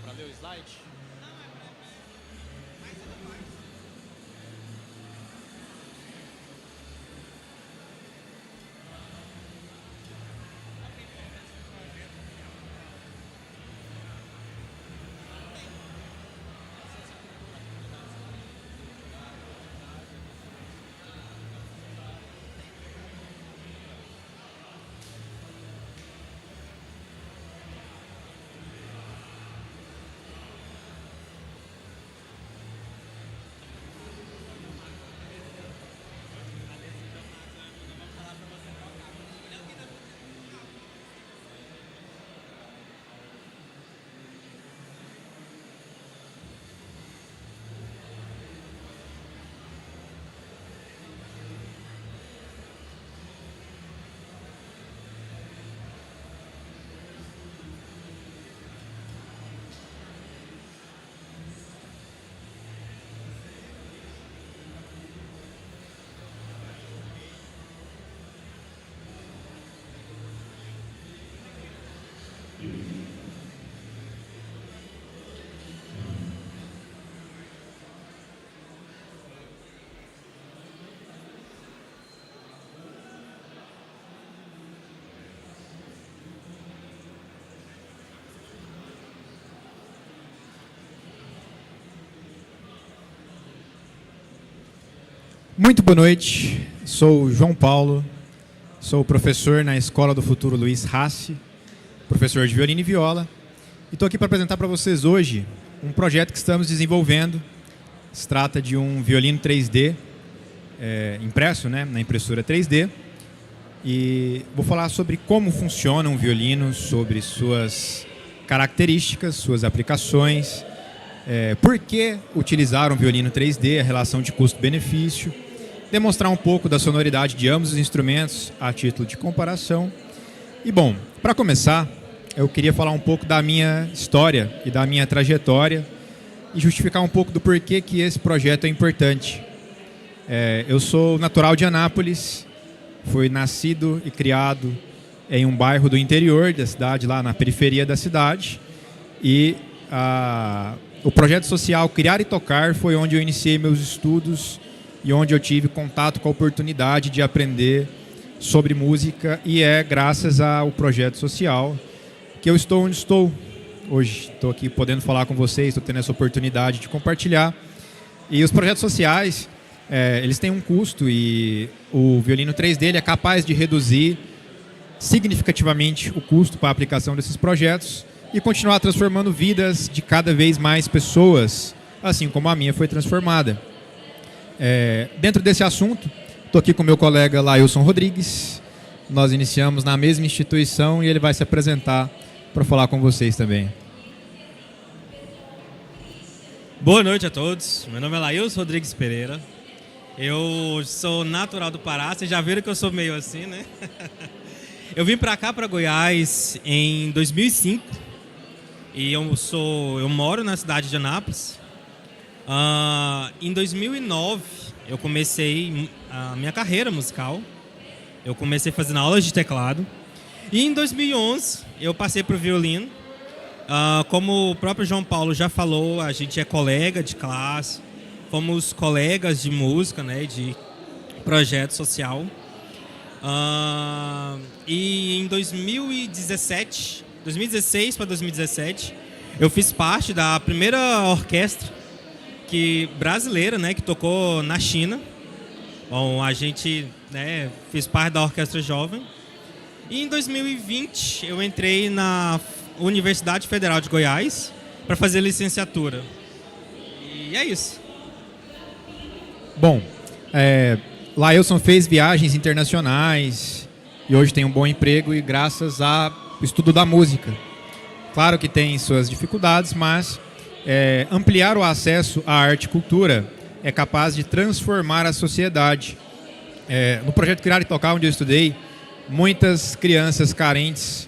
para ver o slide? Muito boa noite, sou o João Paulo, sou professor na Escola do Futuro Luiz Rassi, professor de violino e viola, e estou aqui para apresentar para vocês hoje um projeto que estamos desenvolvendo. Se trata de um violino 3D, impresso, né, na impressora 3D, e vou falar sobre como funciona um violino, sobre suas características, suas aplicações, por que utilizar um violino 3D, a relação de custo-benefício, demonstrar um pouco da sonoridade de ambos os instrumentos a título de comparação. E bom, para começar, eu queria falar um pouco da minha história e da minha trajetória e justificar um pouco do porquê que esse projeto é importante. Eu sou natural de Anápolis, fui nascido e criado em um bairro do interior da cidade, lá na periferia da cidade, e o projeto social Criar e Tocar foi onde eu iniciei meus estudos e onde eu tive contato com a oportunidade de aprender sobre música, e é graças ao projeto social que eu estou onde estou hoje. Estou aqui podendo falar com vocês, estou tendo essa oportunidade de compartilhar. E os projetos sociais, eles têm um custo, e o violino 3D ele é capaz de reduzir significativamente o custo para a aplicação desses projetos e continuar transformando vidas de cada vez mais pessoas, assim como a minha foi transformada. Dentro desse assunto, estou aqui com meu colega Lailson Rodrigues. Nós iniciamos na mesma instituição e ele vai se apresentar para falar com vocês também. Boa noite a todos. Meu nome é Lailson Rodrigues Pereira. Eu sou natural do Pará. Vocês já viram que eu sou meio assim, né? Eu vim para cá, para Goiás, em 2005. E eu moro na cidade de Anápolis. Em 2009, eu comecei a minha carreira musical. Eu comecei fazendo aulas de teclado. E em 2011, eu passei para o violino. Como o próprio João Paulo já falou, a gente é colega de classe. Fomos colegas de música, né, de projeto social. E em 2016 para 2017, eu fiz parte da primeira orquestra brasileira, né, que tocou na China. Bom, a gente, né, fez parte da Orquestra Jovem. E em 2020 eu entrei na Universidade Federal de Goiás para fazer licenciatura. E é isso. Bom, Lailson fez viagens internacionais e hoje tem um bom emprego, e graças ao estudo da música. Claro que tem suas dificuldades, mas ampliar o acesso à arte e cultura é capaz de transformar a sociedade. No projeto Criar e Tocar, onde eu estudei, muitas crianças carentes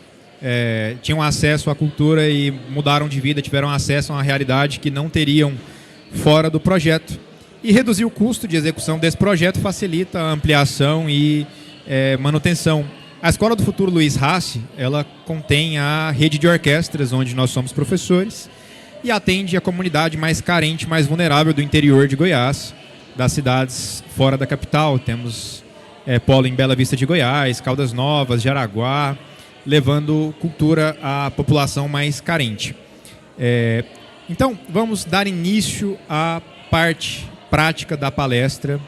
tinham acesso à cultura e mudaram de vida, tiveram acesso a uma realidade que não teriam fora do projeto. E reduzir o custo de execução desse projeto facilita a ampliação e manutenção. A Escola do Futuro Luiz Rassi, ela contém a rede de orquestras, onde nós somos professores, e atende a comunidade mais carente, mais vulnerável do interior de Goiás, das cidades fora da capital. Temos polo em Bela Vista de Goiás, Caldas Novas, Jaraguá, levando cultura à população mais carente. Então, vamos dar início à parte prática da palestra,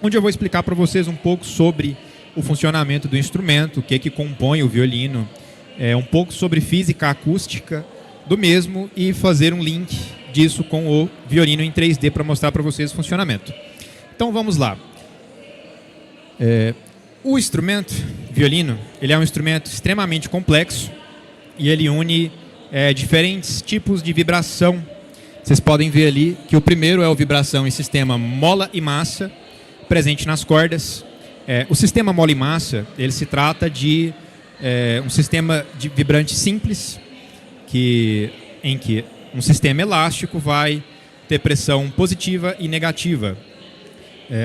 onde eu vou explicar para vocês um pouco sobre o funcionamento do instrumento, o que compõe o violino, um pouco sobre física acústica do mesmo e fazer um link disso com o violino em 3D para mostrar para vocês o funcionamento. Então vamos lá. O instrumento violino, ele é um instrumento extremamente complexo e ele une diferentes tipos de vibração. Vocês podem ver ali que o primeiro é a vibração em sistema mola e massa, presente nas cordas. O sistema mola e massa, ele se trata de um sistema de vibrante simples, em que um sistema elástico vai ter pressão positiva e negativa.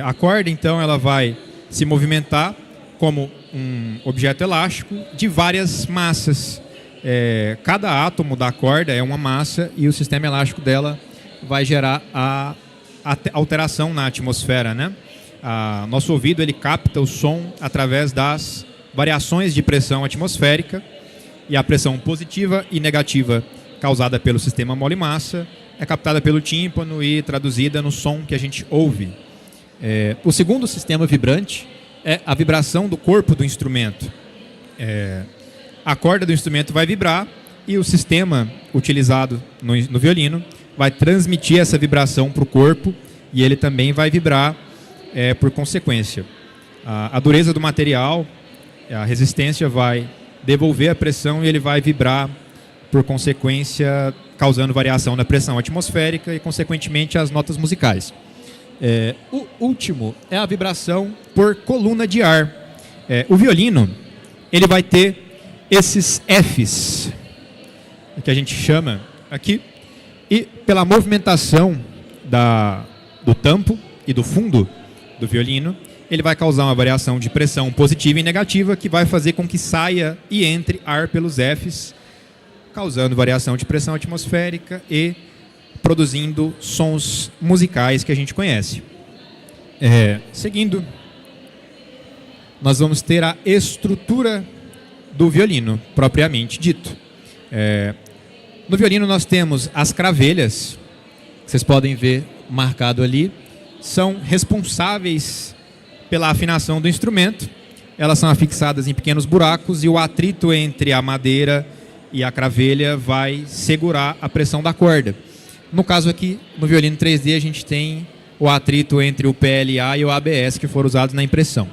A corda, então, ela vai se movimentar como um objeto elástico de várias massas. Cada átomo da corda é uma massa e o sistema elástico dela vai gerar a alteração na atmosfera, né? Nosso ouvido ele capta o som através das variações de pressão atmosférica, e a pressão positiva e negativa causada pelo sistema mola e massa é captada pelo tímpano e traduzida no som que a gente ouve. O segundo sistema vibrante é a vibração do corpo do instrumento. A corda do instrumento vai vibrar e o sistema utilizado no violino vai transmitir essa vibração para o corpo e ele também vai vibrar por consequência. A dureza do material, a resistência vai devolver a pressão e ele vai vibrar por consequência, causando variação na pressão atmosférica e, consequentemente, as notas musicais. O último é a vibração por coluna de ar. O violino ele vai ter esses Fs, que a gente chama aqui, e pela movimentação do tampo e do fundo do violino, ele vai causar uma variação de pressão positiva e negativa que vai fazer com que saia e entre ar pelos Fs, causando variação de pressão atmosférica e produzindo sons musicais que a gente conhece. Seguindo, nós vamos ter a estrutura do violino, propriamente dito. No violino nós temos as cravelhas, que vocês podem ver marcado ali, são responsáveis pela afinação do instrumento. Elas são afixadas em pequenos buracos e o atrito entre a madeira e a cravelha vai segurar a pressão da corda. No caso aqui, no violino 3D, a gente tem o atrito entre o PLA e o ABS que foram usados na impressão.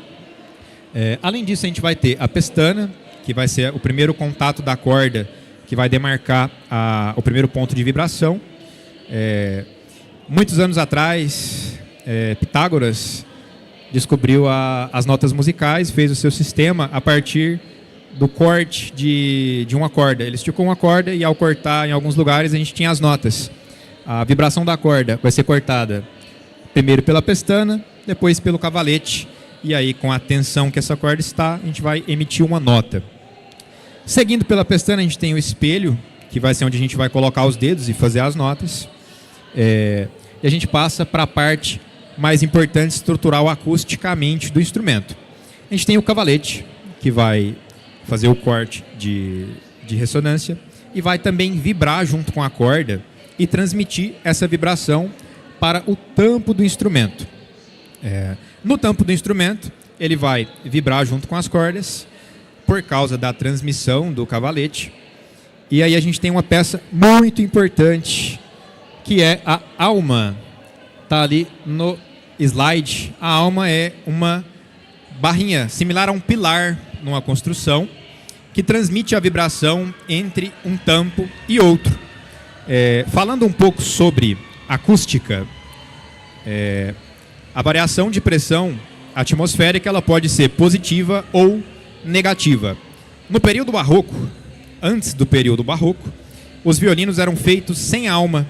Além disso, a gente vai ter a pestana, que vai ser o primeiro contato da corda, que vai demarcar o primeiro ponto de vibração. Muitos anos atrás, Pitágoras descobriu as notas musicais, fez o seu sistema a partir do corte de uma corda. Ele esticou uma corda e ao cortar em alguns lugares a gente tinha as notas. A vibração da corda vai ser cortada primeiro pela pestana, depois pelo cavalete, e aí com a tensão que essa corda está, a gente vai emitir uma nota. Seguindo pela pestana a gente tem o espelho, que vai ser onde a gente vai colocar os dedos e fazer as notas. E a gente passa para a parte mais importante estrutural acusticamente do instrumento. A gente tem o cavalete, que vai fazer o corte de ressonância e vai também vibrar junto com a corda e transmitir essa vibração para o tampo do instrumento. No tampo do instrumento, ele vai vibrar junto com as cordas por causa da transmissão do cavalete. E aí a gente tem uma peça muito importante, que é a alma. Está ali no slide. A alma é uma barrinha similar a um pilar numa construção que transmite a vibração entre um tampo e outro. Falando um pouco sobre acústica, a variação de pressão atmosférica ela pode ser positiva ou negativa. No período barroco, antes do período barroco, os violinos eram feitos sem alma.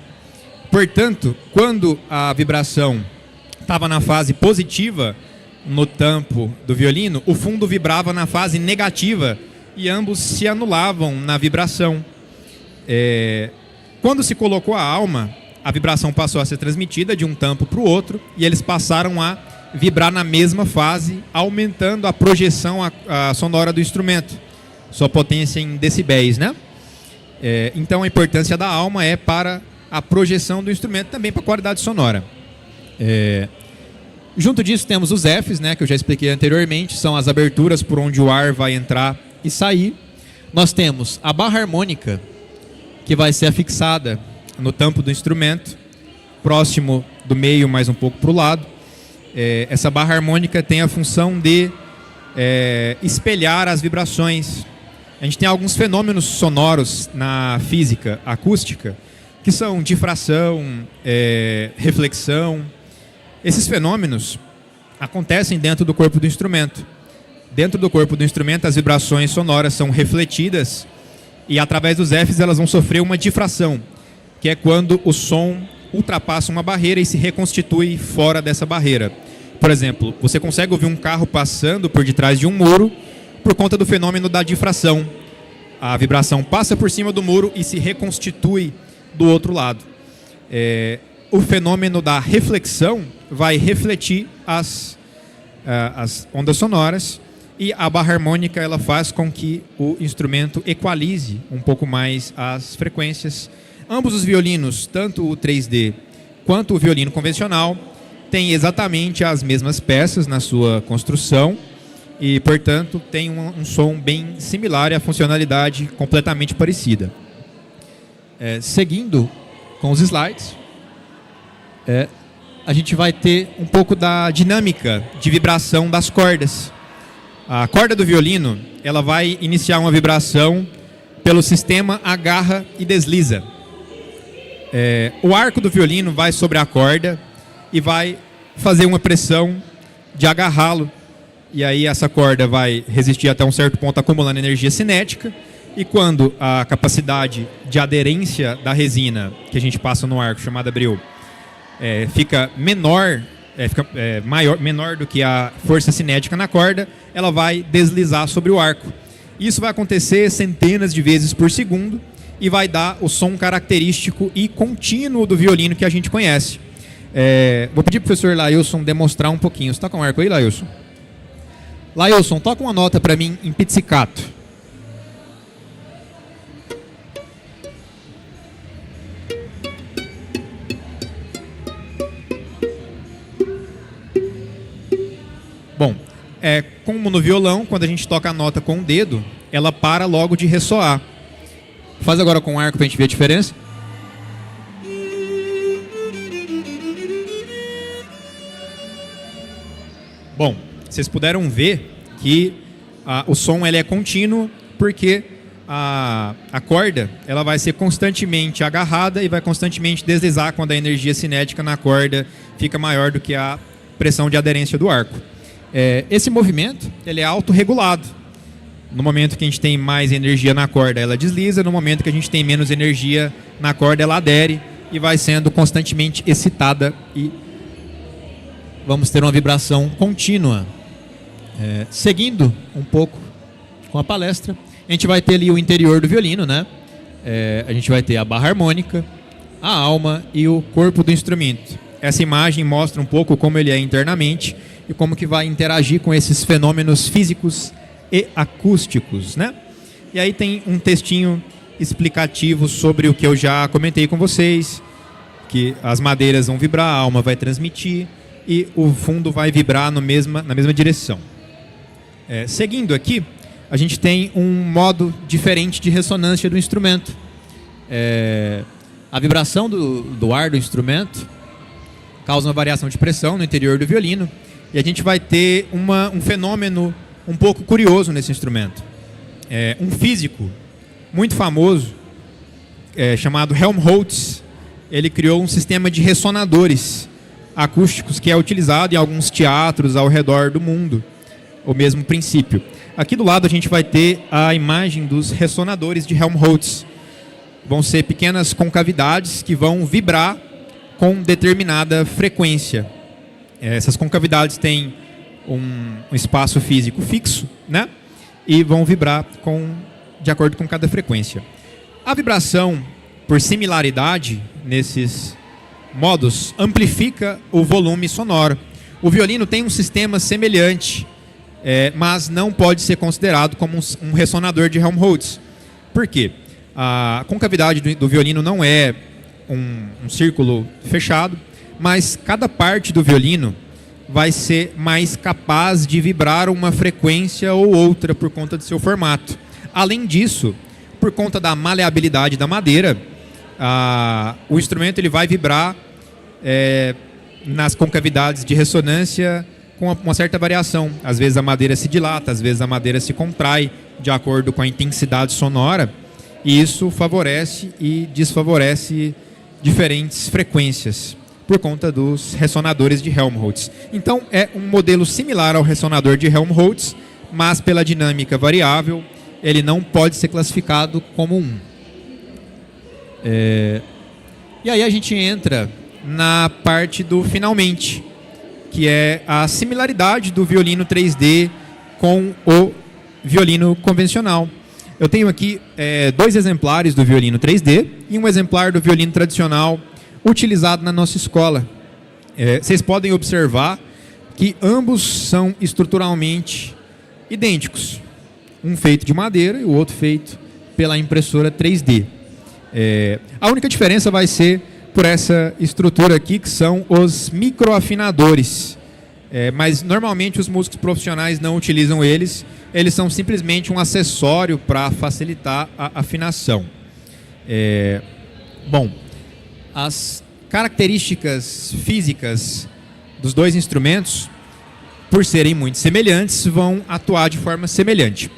Portanto, quando a vibração estava na fase positiva no tampo do violino, o fundo vibrava na fase negativa e ambos se anulavam na vibração. Quando se colocou a alma, a vibração passou a ser transmitida de um tampo para o outro e eles passaram a vibrar na mesma fase, aumentando a projeção a sonora do instrumento, sua potência em decibéis, né? Então a importância da alma é para a projeção do instrumento, também para a qualidade sonora. Junto disso temos os Fs, né, que eu já expliquei anteriormente, são as aberturas por onde o ar vai entrar e sair. Nós temos a barra harmônica, que vai ser afixada no tampo do instrumento, próximo do meio, mais um pouco para o lado. Essa barra harmônica tem a função de espelhar as vibrações. A gente tem alguns fenômenos sonoros na física acústica, que são difração, reflexão. Esses fenômenos acontecem dentro do corpo do instrumento. Dentro do corpo do instrumento, as vibrações sonoras são refletidas e, através dos Fs, elas vão sofrer uma difração, que é quando o som ultrapassa uma barreira e se reconstitui fora dessa barreira. Por exemplo, você consegue ouvir um carro passando por detrás de um muro por conta do fenômeno da difração. A vibração passa por cima do muro e se reconstitui do outro lado. O fenômeno da reflexão vai refletir as ondas sonoras e a barra harmônica ela faz com que o instrumento equalize um pouco mais as frequências. Ambos os violinos, tanto o 3D quanto o violino convencional, têm exatamente as mesmas peças na sua construção e, portanto, tem um som bem similar e a funcionalidade completamente parecida. Seguindo com os slides, a gente vai ter um pouco da dinâmica de vibração das cordas. A corda do violino ela vai iniciar uma vibração pelo sistema agarra e desliza. O arco do violino vai sobre a corda e vai fazer uma pressão de agarrá-lo. E aí essa corda vai resistir até um certo ponto, acumulando energia cinética. E quando a capacidade de aderência da resina que a gente passa no arco, chamada bril, fica menor do que a força cinética na corda, ela vai deslizar sobre o arco. Isso vai acontecer centenas de vezes por segundo e vai dar o som característico e contínuo do violino que a gente conhece. Vou pedir para o professor Lailson demonstrar um pouquinho. Você toca um arco aí, Lailson? Lailson, toca uma nota para mim em pizzicato. Bom, como no violão, quando a gente toca a nota com o dedo, ela para logo de ressoar. Faz agora com o arco para a gente ver a diferença. Bom, vocês puderam ver que o som ele é contínuo porque a corda ela vai ser constantemente agarrada e vai constantemente deslizar quando a energia cinética na corda fica maior do que a pressão de aderência do arco. Esse movimento ele é autorregulado. No momento que a gente tem mais energia na corda, ela desliza. No momento que a gente tem menos energia na corda, ela adere e vai sendo constantemente excitada e vamos ter uma vibração contínua. Seguindo um pouco com a palestra, a gente vai ter ali o interior do violino, né? A gente vai ter a barra harmônica, a alma e o corpo do instrumento. Essa imagem mostra um pouco como ele é internamente e como que vai interagir com esses fenômenos físicos e acústicos, né? E aí tem um textinho explicativo sobre o que eu já comentei com vocês, que as madeiras vão vibrar, a alma vai transmitir e o fundo vai vibrar na mesma direção. Seguindo aqui, a gente tem um modo diferente de ressonância do instrumento. A vibração do ar do instrumento causa uma variação de pressão no interior do violino e a gente vai ter um fenômeno um pouco curioso nesse instrumento. Um físico muito famoso, chamado Helmholtz, ele criou um sistema de ressonadores acústicos que é utilizado em alguns teatros ao redor do mundo, o mesmo princípio. Aqui do lado a gente vai ter a imagem dos ressonadores de Helmholtz. Vão ser pequenas concavidades que vão vibrar com determinada frequência. Essas concavidades têm um espaço físico fixo, né? E vão vibrar de acordo com cada frequência. A vibração por similaridade nesses modos, amplifica o volume sonoro. O violino tem um sistema semelhante, mas não pode ser considerado como um ressonador de Helmholtz. Por quê? A concavidade do violino não é um círculo fechado, mas cada parte do violino vai ser mais capaz de vibrar uma frequência ou outra por conta do seu formato. Além disso, por conta da maleabilidade da madeira, o instrumento ele vai vibrar nas concavidades de ressonância com uma certa variação. Às vezes a madeira se dilata, às vezes a madeira se contrai de acordo com a intensidade sonora, e isso favorece e desfavorece diferentes frequências por conta dos ressonadores de Helmholtz. Então é um modelo similar ao ressonador de Helmholtz, mas pela dinâmica variável ele não pode ser classificado como um. E aí a gente entra na parte do finalmente, que é a similaridade do violino 3D com o violino convencional. Eu tenho aqui 2 exemplares do violino 3D e um exemplar do violino tradicional utilizado na nossa escola. Vocês podem observar que ambos são estruturalmente idênticos. Um feito de madeira e o outro feito pela impressora 3D. A única diferença vai ser por essa estrutura aqui, que são os microafinadores. Mas normalmente os músicos profissionais não utilizam eles. Eles são simplesmente um acessório para facilitar a afinação. Bom, as características físicas dos dois instrumentos, por serem muito semelhantes, vão atuar de forma semelhante.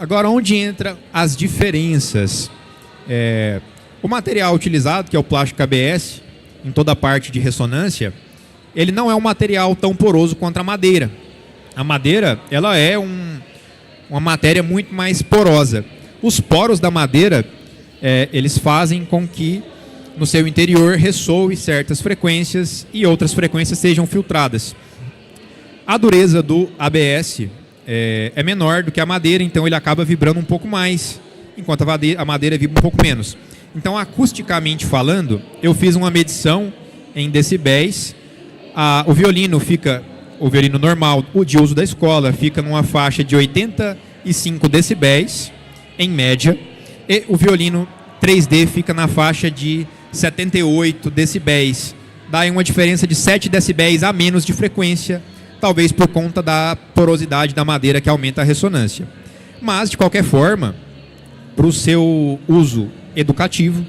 Agora, onde entram as diferenças? O material utilizado, que é o plástico ABS, em toda a parte de ressonância, ele não é um material tão poroso quanto a madeira. A madeira, ela é uma matéria muito mais porosa. Os poros da madeira, eles fazem com que no seu interior ressoe certas frequências e outras frequências sejam filtradas. A dureza do ABS é menor do que a madeira, então ele acaba vibrando um pouco mais, enquanto a madeira vibra um pouco menos. Então, acusticamente falando, eu fiz uma medição em decibéis. O violino normal, o de uso da escola, fica numa faixa de 85 decibéis, em média, e o violino 3D fica na faixa de 78 decibéis. Dá uma diferença de 7 decibéis a menos de frequência, talvez por conta da porosidade da madeira que aumenta a ressonância. Mas, de qualquer forma, para o seu uso educativo,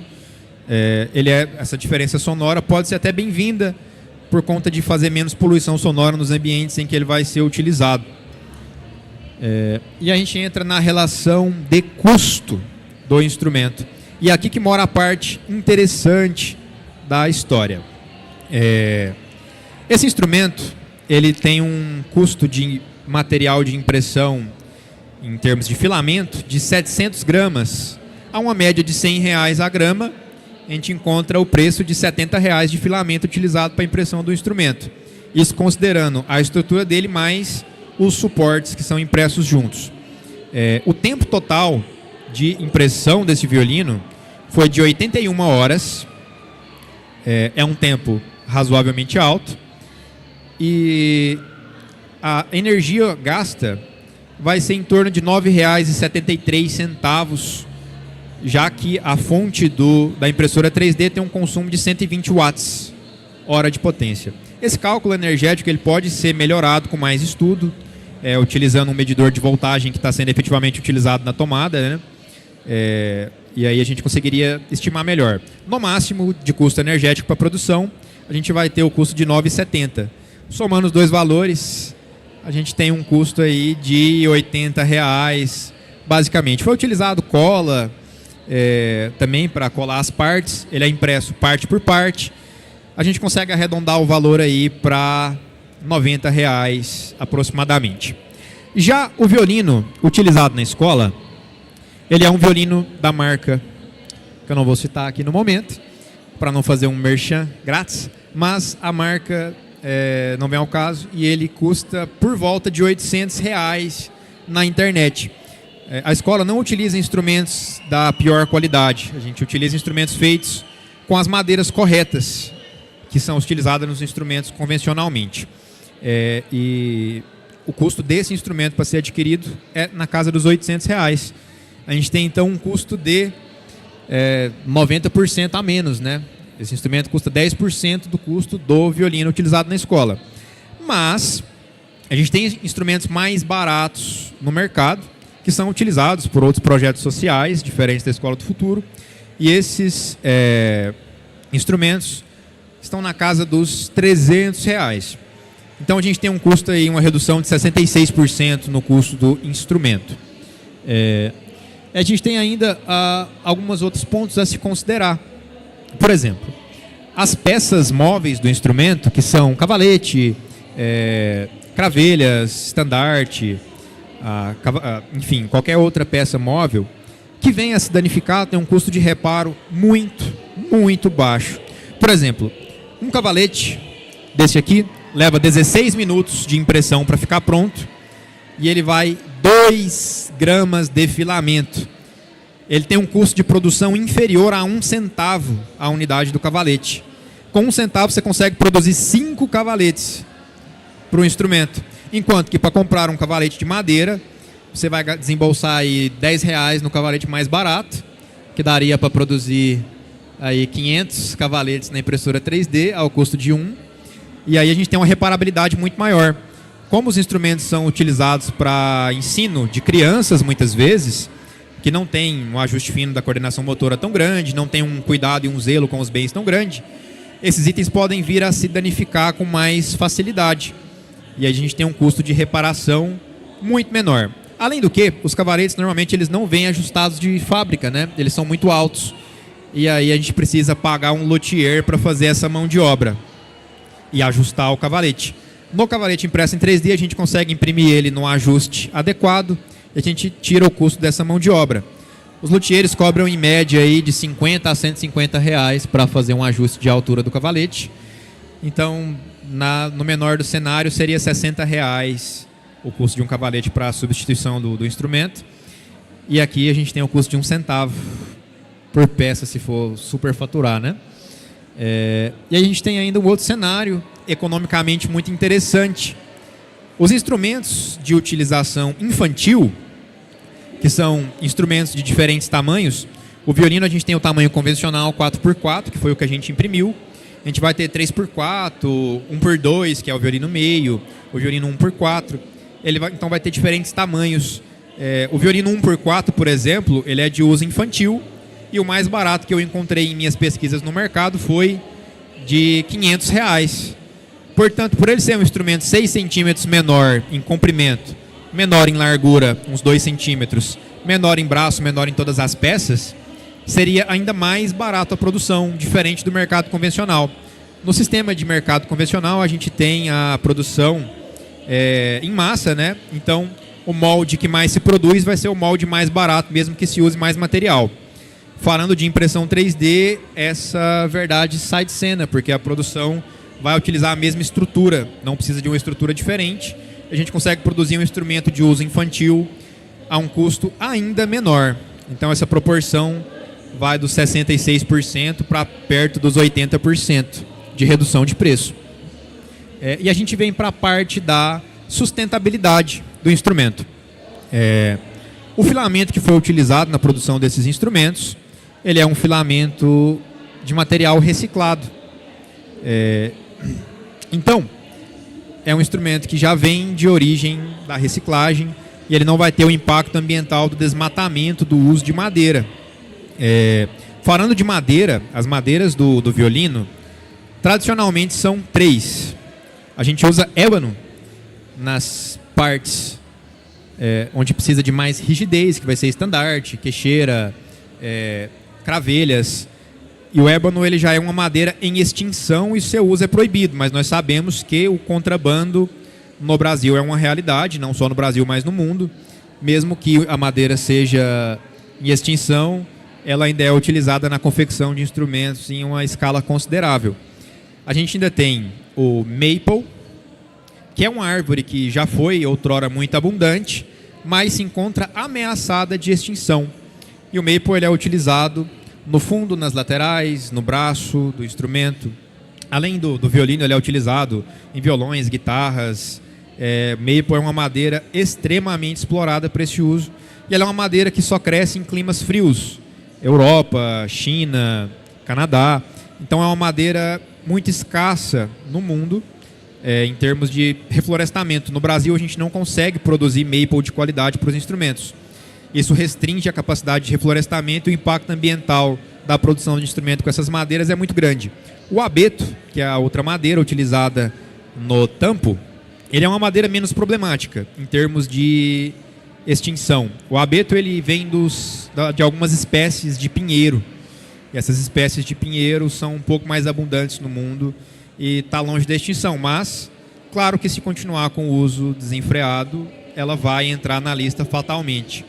essa diferença sonora pode ser até bem-vinda por conta de fazer menos poluição sonora nos ambientes em que ele vai ser utilizado. E a gente entra na relação de custo do instrumento. E é aqui que mora a parte interessante da história. Esse instrumento ele tem um custo de material de impressão, em termos de filamento, de 700 gramas, a uma média de R$100 a grama. A gente encontra o preço de R$70 de filamento utilizado para a impressão do instrumento. Isso considerando a estrutura dele mais os suportes que são impressos juntos. O tempo total de impressão desse violino foi de 81 horas. É um tempo razoavelmente alto. E a energia gasta vai ser em torno de R$ 9,73, já que a fonte da impressora 3D tem um consumo de 120 watts hora de potência. Esse cálculo energético ele pode ser melhorado com mais estudo, utilizando um medidor de voltagem que está sendo efetivamente utilizado na tomada, né? E aí a gente conseguiria estimar melhor. No máximo de custo energético para a produção, a gente vai ter o custo de R$ 9,70. Somando os dois valores, a gente tem um custo aí de R$ 80, basicamente. Foi utilizado cola, também para colar as partes. Ele é impresso parte por parte. A gente consegue arredondar o valor aí para R$ 90 aproximadamente. Já o violino utilizado na escola, ele é um violino da marca, que eu não vou citar aqui no momento, para não fazer um merchan grátis, mas a marca não vem ao caso, e ele custa por volta de R$ 800 na internet. A escola não utiliza instrumentos da pior qualidade. A gente utiliza instrumentos feitos com as madeiras corretas, que são utilizadas nos instrumentos convencionalmente. E o custo desse instrumento para ser adquirido é na casa dos R$800. A gente tem então um custo de 90% a menos, né? Esse instrumento custa 10% do custo do violino utilizado na escola. Mas a gente tem instrumentos mais baratos no mercado, que são utilizados por outros projetos sociais, diferentes da Escola do Futuro. E esses instrumentos estão na casa dos R$300. Então a gente tem um custo aí, uma redução de 66% no custo do instrumento. A gente tem ainda alguns outros pontos a se considerar. Por exemplo, as peças móveis do instrumento, que são cavalete, cravelhas, estandarte, enfim, qualquer outra peça móvel, que venha a se danificar, tem um custo de reparo muito, muito baixo. Por exemplo, um cavalete desse aqui leva 16 minutos de impressão para ficar pronto e ele vai 2 gramas de filamento. Ele tem um custo de produção inferior a 1 centavo a unidade do cavalete. Com 1 centavo você consegue produzir 5 cavaletes para o instrumento. Enquanto que para comprar um cavalete de madeira, você vai desembolsar aí R$10 no cavalete mais barato, que daria para produzir aí 500 cavaletes na impressora 3D ao custo de 1. E aí a gente tem uma reparabilidade muito maior. Como os instrumentos são utilizados para ensino de crianças, muitas vezes, que não tem um ajuste fino da coordenação motora tão grande, não tem um cuidado e um zelo com os bens tão grande, esses itens podem vir a se danificar com mais facilidade. E aí a gente tem um custo de reparação muito menor. Além do que, os cavaletes normalmente eles não vêm ajustados de fábrica, né? Eles são muito altos. E aí a gente precisa pagar um luthier para fazer essa mão de obra e ajustar o cavalete. No cavalete impresso em 3D, a gente consegue imprimir ele no ajuste adequado e a gente tira o custo dessa mão de obra. Os luthiers cobram em média aí de R$50 a R$150 para fazer um ajuste de altura do cavalete. Então, no menor do cenário, seria R$60 o custo de um cavalete para a substituição do instrumento. E aqui a gente tem o custo de 1 centavo por peça, se for superfaturar, né? E a gente tem ainda um outro cenário economicamente muito interessante. Os instrumentos de utilização infantil, que são instrumentos de diferentes tamanhos, o violino a gente tem o tamanho convencional 4x4, que foi o que a gente imprimiu. A gente vai ter 3x4, 1x2, que é o violino meio, o violino 1x4. Então vai ter diferentes tamanhos. O violino 1x4, por exemplo, ele é de uso infantil. E o mais barato que eu encontrei em minhas pesquisas no mercado foi de R$500. Portanto, por ele ser um instrumento 6 centímetros menor em comprimento, menor em largura, uns 2 centímetros, menor em braço, menor em todas as peças, seria ainda mais barato a produção, diferente do mercado convencional. No sistema de mercado convencional, a gente tem a produção em massa, né? Então, o molde que mais se produz vai ser o molde mais barato, mesmo que se use mais material. Falando de impressão 3D, essa verdade sai de cena, porque a produção vai utilizar a mesma estrutura, não precisa de uma estrutura diferente. A gente consegue produzir um instrumento de uso infantil a um custo ainda menor. Então essa proporção vai dos 66% para perto dos 80% de redução de preço. E a gente vem para a parte da sustentabilidade do instrumento. O filamento que foi utilizado na produção desses instrumentos, ele é um filamento de material reciclado. Então, é um instrumento que já vem de origem da reciclagem e ele não vai ter o impacto ambiental do desmatamento do uso de madeira. Falando de madeira, as madeiras do violino, tradicionalmente são 3. A gente usa ébano nas partes onde precisa de mais rigidez, que vai ser estandarte, queixeira, cravelhas. E o ébano ele já é uma madeira em extinção e seu uso é proibido, mas nós sabemos que o contrabando no Brasil é uma realidade, não só no Brasil, mas no mundo. Mesmo que a madeira seja em extinção, ela ainda é utilizada na confecção de instrumentos em uma escala considerável. A gente ainda tem o maple, que é uma árvore que já foi outrora muito abundante, mas se encontra ameaçada de extinção. E o maple ele é utilizado no fundo, nas laterais, no braço do instrumento. Além do violino, ele é utilizado em violões, guitarras. Maple é uma madeira extremamente explorada para esse uso. E ela é uma madeira que só cresce em climas frios. Europa, China, Canadá. Então é uma madeira muito escassa no mundo, em termos de reflorestamento. No Brasil, a gente não consegue produzir maple de qualidade para os instrumentos. Isso restringe a capacidade de reflorestamento e o impacto ambiental da produção de instrumento com essas madeiras é muito grande. O abeto, que é a outra madeira utilizada no tampo, ele é uma madeira menos problemática em termos de extinção. O abeto ele vem de algumas espécies de pinheiro. E essas espécies de pinheiro são um pouco mais abundantes no mundo e está longe da extinção. Mas, claro que se continuar com o uso desenfreado, ela vai entrar na lista fatalmente.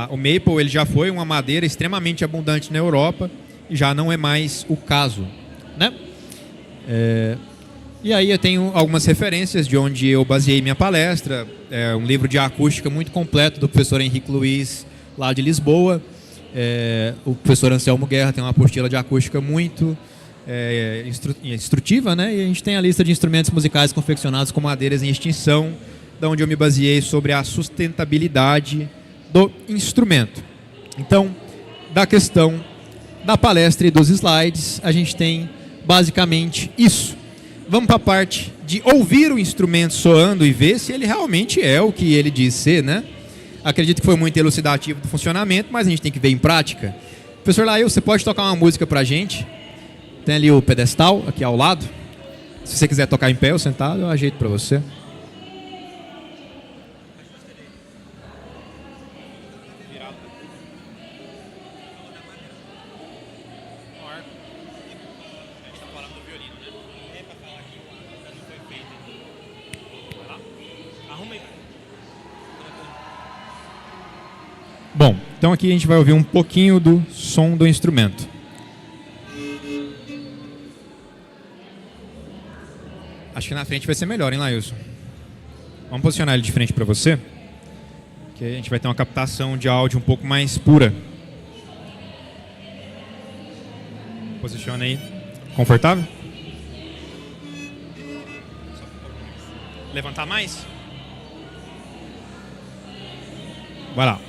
O maple ele já foi uma madeira extremamente abundante na Europa e já não é mais o caso, né? E aí eu tenho algumas referências de onde eu baseei minha palestra. Um livro de acústica muito completo do professor Henrique Luiz, lá de Lisboa. O professor Anselmo Guerra tem uma apostila de acústica muito instrutiva, né? E a gente tem a lista de instrumentos musicais confeccionados com madeiras em extinção, da onde eu me baseei sobre a sustentabilidade do instrumento. Então, da questão da palestra e dos slides, a gente tem basicamente isso. Vamos para a parte de ouvir o instrumento soando e ver se ele realmente é o que ele diz ser, né? Acredito que foi muito elucidativo do funcionamento, mas a gente tem que ver em prática. Professor Lail, você pode tocar uma música para a gente? Tem ali o pedestal, aqui ao lado. Se você quiser tocar em pé ou sentado, eu ajeito para você. Bom, então aqui a gente vai ouvir um pouquinho do som do instrumento. Acho que na frente vai ser melhor, hein, Lailson? Vamos posicionar ele de frente para você, que a gente vai ter uma captação de áudio um pouco mais pura. Posiciona aí. Confortável? Levantar mais? Vai lá.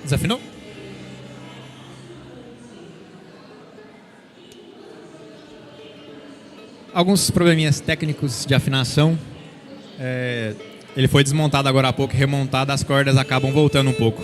Desafinou? Alguns probleminhas técnicos de afinação. Ele foi desmontado agora há pouco, remontado, as cordas acabam voltando um pouco.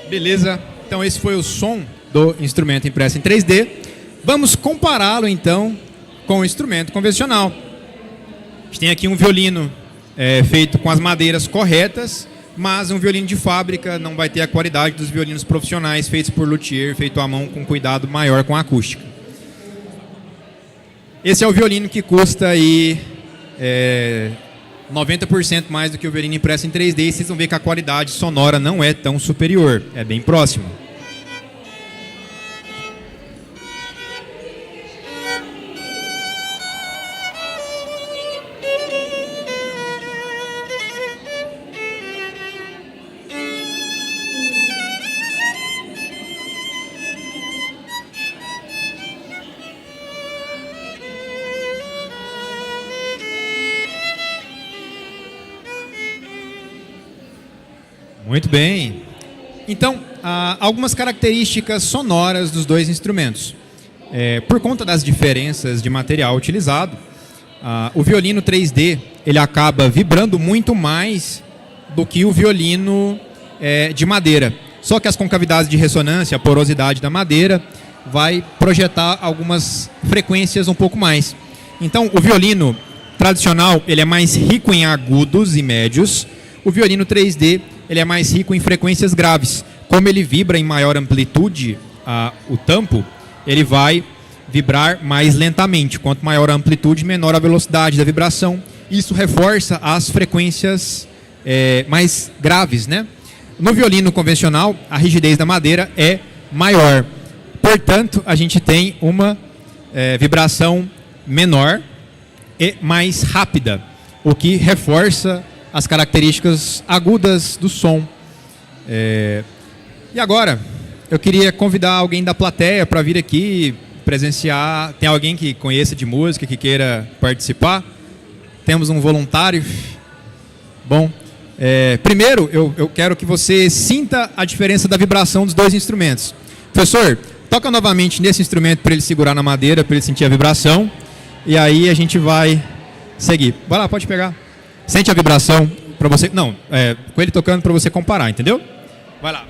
Beleza, então esse foi o som do instrumento impresso em 3D. Vamos compará-lo então com o instrumento convencional. A gente tem aqui um violino feito com as madeiras corretas, mas um violino de fábrica não vai ter a qualidade dos violinos profissionais feitos por luthier, feito à mão com cuidado maior com a acústica. Esse é o violino que custa aí 90% mais do que o violino impresso em 3D, e vocês vão ver que a qualidade sonora não é tão superior, é bem próximo. Muito bem. Então, algumas características sonoras dos dois instrumentos. Por conta das diferenças de material utilizado, o violino 3D ele acaba vibrando muito mais do que o violino de madeira. Só que as concavidades de ressonância, a porosidade da madeira, vai projetar algumas frequências um pouco mais. Então, o violino tradicional ele é mais rico em agudos e médios. O violino 3D ele é mais rico em frequências graves. Como ele vibra em maior amplitude, o tampo, ele vai vibrar mais lentamente. Quanto maior a amplitude, menor a velocidade da vibração. Isso reforça as frequências mais graves, né? No violino convencional, a rigidez da madeira é maior. Portanto, a gente tem uma vibração menor e mais rápida, o que reforça as características agudas do som. E agora, eu queria convidar alguém da plateia para vir aqui presenciar. Tem alguém que conheça de música, que queira participar? Temos um voluntário? Bom, primeiro eu quero que você sinta a diferença da vibração dos dois instrumentos. Professor, toca novamente nesse instrumento para ele segurar na madeira, para ele sentir a vibração. E aí a gente vai seguir. Vai lá, pode pegar. Sente a vibração para você. Não, com ele tocando para você comparar, entendeu? Vai lá.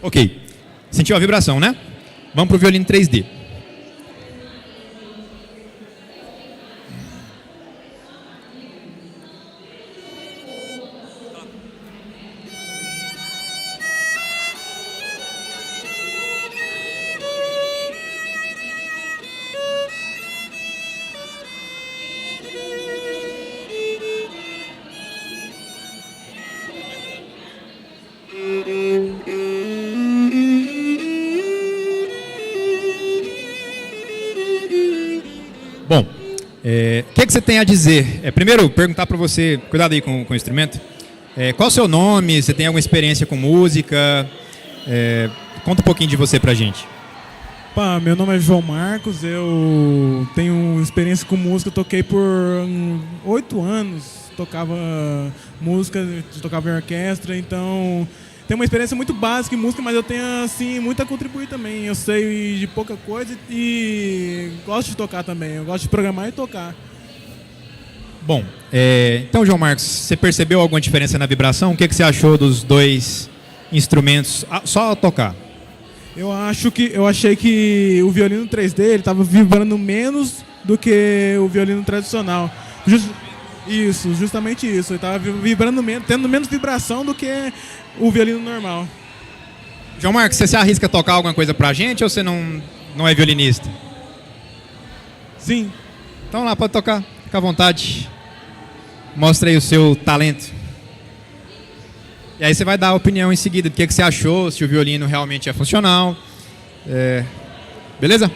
Ok. Sentiu a vibração, né? Vamos para o violino 3D. Bom, o que você tem a dizer? Primeiro, perguntar para você, cuidado aí com o instrumento, qual o seu nome, você tem alguma experiência com música? Conta um pouquinho de você pra gente. Meu nome é João Marcos, eu tenho experiência com música, toquei por 8 anos, tocava música, tocava em orquestra, então tenho uma experiência muito básica em música, mas eu tenho assim muito a contribuir também. Eu sei de pouca coisa e gosto de tocar também. Eu gosto de programar e tocar. Bom, então João Marcos, você percebeu alguma diferença na vibração? O que você achou dos dois instrumentos só ao tocar? Eu achei que o violino 3D ele estava vibrando menos do que o violino tradicional. Justamente isso. Ele estava vibrando menos, tendo menos vibração do que o violino normal. João Marcos, você se arrisca a tocar alguma coisa pra gente ou você não é violinista? Sim. Então lá, pode tocar, fica à vontade. Mostra aí o seu talento. E aí você vai dar a opinião em seguida do que você achou, se o violino realmente é funcional. Beleza?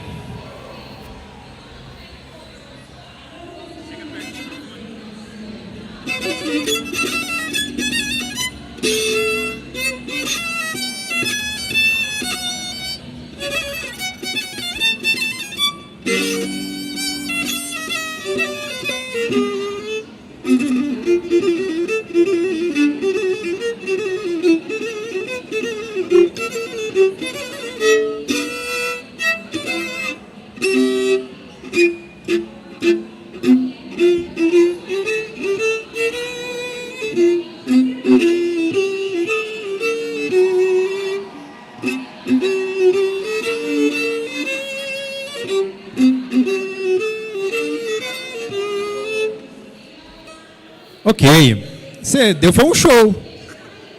Ok. Você deu foi um show.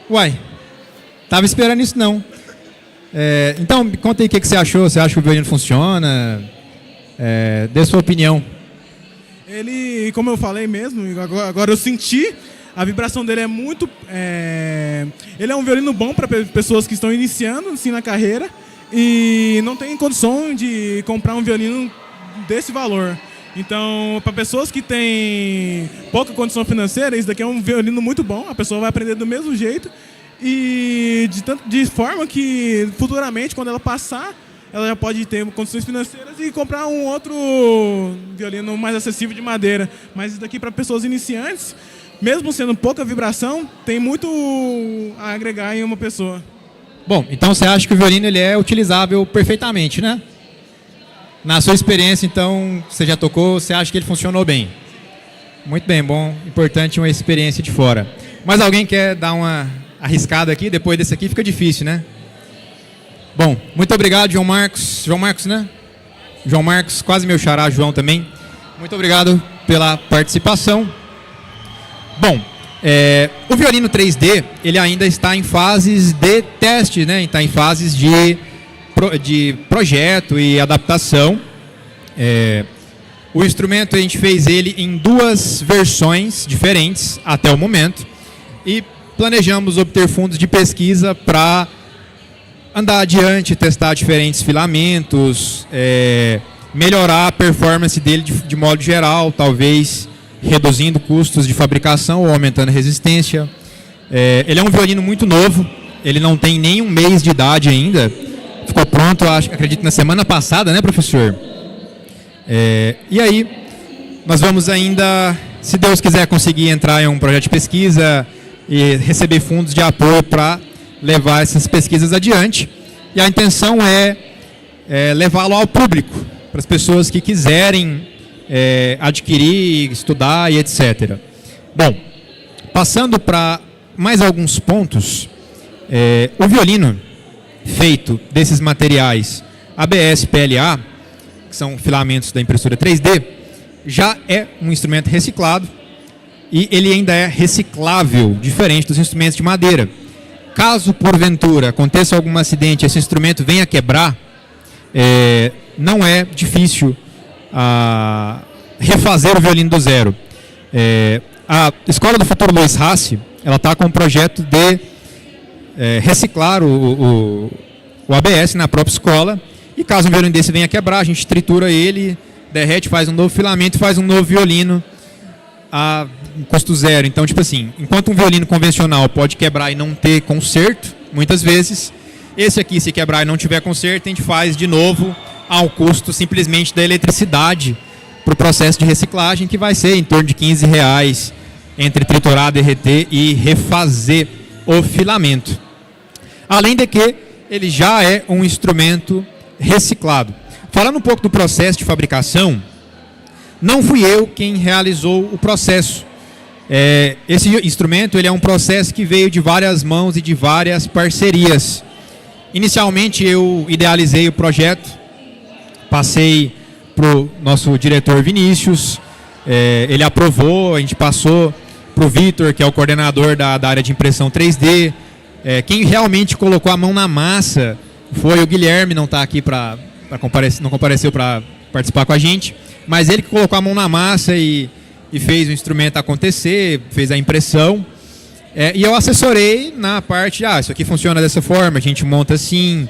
Uai, tava esperando isso não. Então, me conta aí o que você achou. Você acha que o violino funciona? Dê sua opinião. Ele, como eu falei mesmo, agora eu senti, a vibração dele é muito... ele é um violino bom para pessoas que estão iniciando assim, na carreira e não tem condição de comprar um violino desse valor. Então, para pessoas que têm pouca condição financeira, isso daqui é um violino muito bom. A pessoa vai aprender do mesmo jeito e de forma que futuramente, quando ela passar, ela já pode ter condições financeiras e comprar um outro violino mais acessível de madeira. Mas isso daqui para pessoas iniciantes, mesmo sendo pouca vibração, tem muito a agregar em uma pessoa. Bom, então você acha que o violino ele é utilizável perfeitamente, né? Na sua experiência, então, você já tocou, você acha que ele funcionou bem? Muito bem, bom, importante uma experiência de fora. Mas alguém quer dar uma arriscada aqui? Depois desse aqui fica difícil, né? Bom, muito obrigado, João Marcos. João Marcos, né? João Marcos, quase meu xará, João também. Muito obrigado pela participação. Bom, o violino 3D, ele ainda está em fases de teste, né? Está em fases de projeto e adaptação. O instrumento, a gente fez ele em 2 versões diferentes até o momento e planejamos obter fundos de pesquisa para andar adiante, testar diferentes filamentos, melhorar a performance dele de modo geral, talvez reduzindo custos de fabricação ou aumentando a resistência. Ele é um violino muito novo, ele não tem nem 1 mês de idade ainda, ficou pronto, acredito, na semana passada, né, professor? E aí, nós vamos ainda, se Deus quiser, conseguir entrar em um projeto de pesquisa e receber fundos de apoio para levar essas pesquisas adiante. E a intenção é levá-lo ao público, para as pessoas que quiserem adquirir, estudar e etc. Bom, passando para mais alguns pontos, o violino feito desses materiais ABS PLA, que são filamentos da impressora 3D, já é um instrumento reciclado e ele ainda é reciclável, diferente dos instrumentos de madeira. Caso, porventura, aconteça algum acidente e esse instrumento venha a quebrar, não é difícil refazer o violino do zero. A Escola do Futuro Luiz Hassi, ela está com um projeto de reciclar o ABS na própria escola, e caso um violino desse venha a quebrar, a gente tritura ele, derrete, faz um novo filamento, faz um novo violino a custo zero. Então, tipo assim, enquanto um violino convencional pode quebrar e não ter conserto, muitas vezes, esse aqui, se quebrar e não tiver conserto, a gente faz de novo ao custo simplesmente da eletricidade para o processo de reciclagem, que vai ser em torno de R$15 entre triturar, derreter e refazer o filamento. Além de que ele já é um instrumento reciclado. Falando um pouco do processo de fabricação, não fui eu quem realizou o processo. Esse instrumento ele é um processo que veio de várias mãos e de várias parcerias. Inicialmente eu idealizei o projeto, passei para o nosso diretor Vinícius, ele aprovou, a gente passou para o Vitor, que é o coordenador da área de impressão 3D. Quem realmente colocou a mão na massa foi o Guilherme, não está aqui não compareceu para participar com a gente, mas ele que colocou a mão na massa e fez o instrumento acontecer, fez a impressão. E eu assessorei na parte, isso aqui funciona dessa forma, a gente monta assim,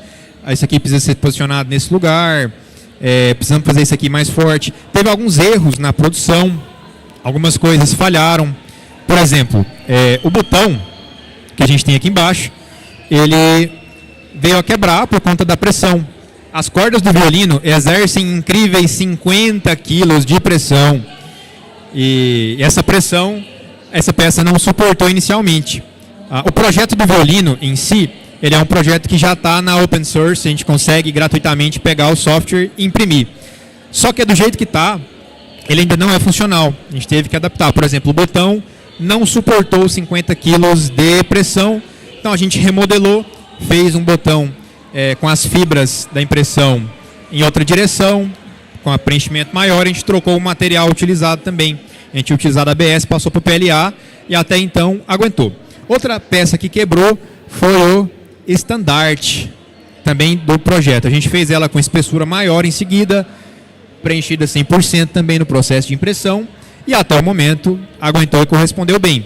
isso aqui precisa ser posicionado nesse lugar, precisamos fazer isso aqui mais forte. Teve alguns erros na produção, algumas coisas falharam. Por exemplo, o botão que a gente tem aqui embaixo, ele veio a quebrar por conta da pressão. As cordas do violino exercem incríveis 50 quilos de pressão. E essa pressão, essa peça não suportou inicialmente. O projeto do violino em si, ele é um projeto que já está na open source, a gente consegue gratuitamente pegar o software e imprimir. Só que do jeito que está, ele ainda não é funcional. A gente teve que adaptar. Por exemplo, o botão não suportou 50 quilos de pressão, então a gente remodelou, fez um botão com as fibras da impressão em outra direção, com a preenchimento maior, a gente trocou o material utilizado também. A gente utilizado ABS, passou para o PLA e até então aguentou. Outra peça que quebrou foi o estandarte, também do projeto. A gente fez ela com espessura maior em seguida, preenchida 100% também no processo de impressão e até o momento aguentou e correspondeu bem.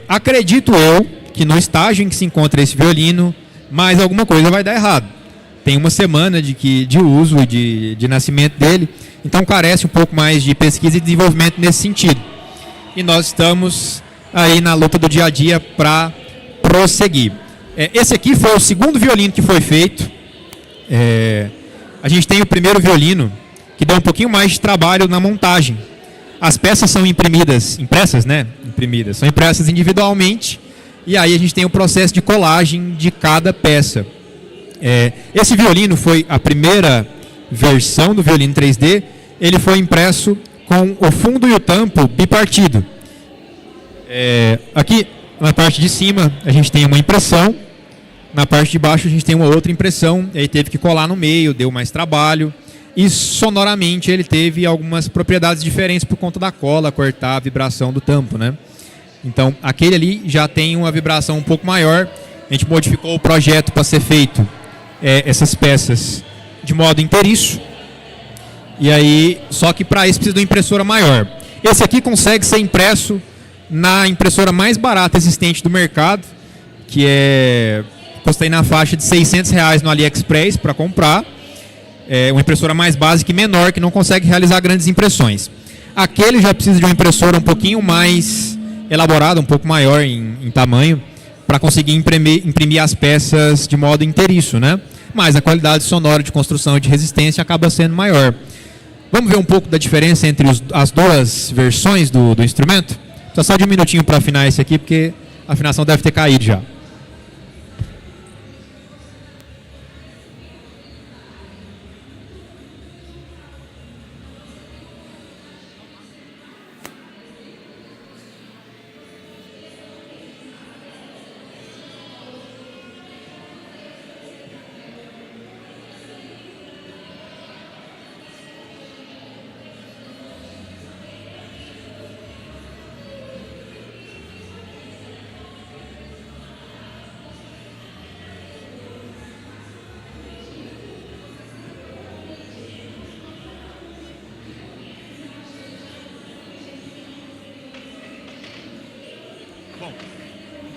Acredito eu que no estágio em que se encontra esse violino, mais alguma coisa vai dar errado. Tem uma semana de uso e de nascimento dele, então carece um pouco mais de pesquisa e desenvolvimento nesse sentido. E nós estamos aí na luta do dia a dia para prosseguir. Esse aqui foi o segundo violino que foi feito. A gente tem o primeiro violino, que dá um pouquinho mais de trabalho na montagem. As peças são impressas, né? São impressas individualmente, e aí a gente tem o processo de colagem de cada peça. Esse violino foi a primeira versão do violino 3D, ele foi impresso com o fundo e o tampo bipartido. Aqui, na parte de cima, a gente tem uma impressão, na parte de baixo a gente tem uma outra impressão, e aí teve que colar no meio, deu mais trabalho, e sonoramente ele teve algumas propriedades diferentes por conta da cola, cortar a vibração do tampo, né? Então, aquele ali já tem uma vibração um pouco maior, a gente modificou o projeto para ser feito essas peças de modo inteiriço, e aí, só que para isso precisa de uma impressora maior. Esse aqui consegue ser impresso na impressora mais barata existente do mercado, que custa aí na faixa de R$600 no AliExpress para comprar. Uma impressora mais básica e menor, que não consegue realizar grandes impressões. Aquele já precisa de uma impressora um pouquinho mais elaborada, um pouco maior em tamanho, para conseguir imprimir as peças de modo inteiriço, né? Mas a qualidade sonora de construção e de resistência acaba sendo maior. Vamos ver um pouco da diferença entre as duas versões do instrumento? Só de um minutinho para afinar esse aqui, porque a afinação deve ter caído já.